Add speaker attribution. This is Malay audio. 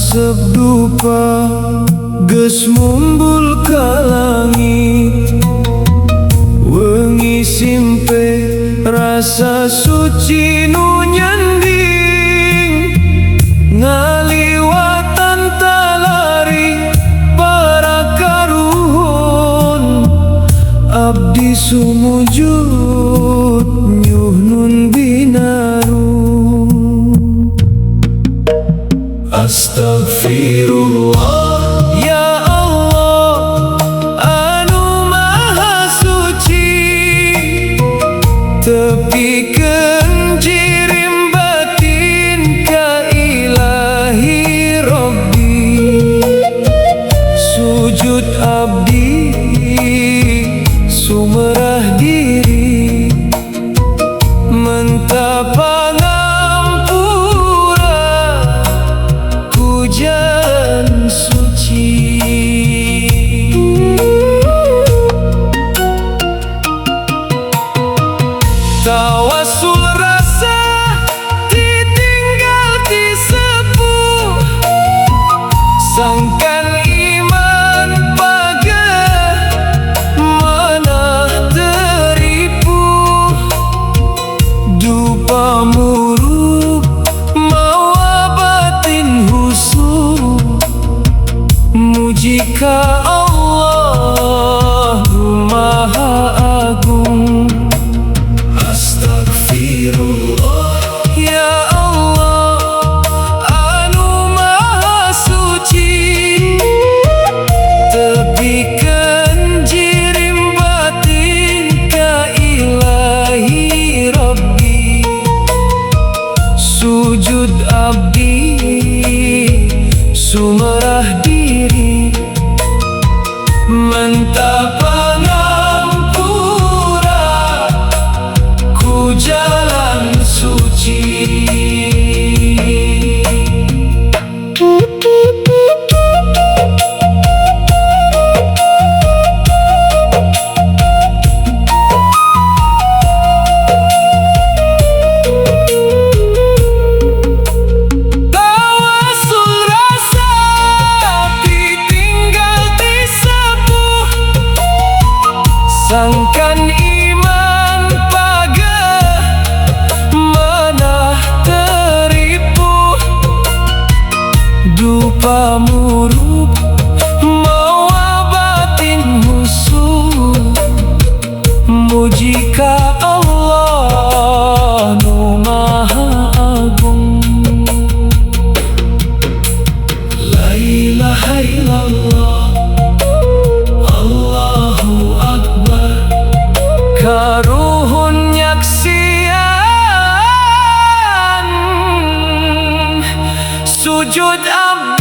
Speaker 1: asap dupa geus mumbul ka langit, wengi simpe rasa suci nu nyanding, ngaliwatan talari para karuhun, abdi sumujud nyuh nun binaru. Astagfirullah ya Allah anu maha suci, tepikeun jirim batin ka ilahi Rabbi, sujud abdi sumerah diri, mentapa jalan suci. Tawasul rasa ditinggal di sepuh, sangkan iman pagah manah teripu, dupa murub mawa batin husu, mujika Allah Maha Agung. Astagfirullah ya Allah anu maha suci, tepikeun jirim batin ka ilahi Rabbi, sujud abdi sumerah diri, mentapa ngampura ku jalan suci. Sangkan iman pagah manah teripu, dupa murub mawa batin husu, mujika Allah nu maha agung. La ilaha illallah karuhun nyaksian, sujud abdi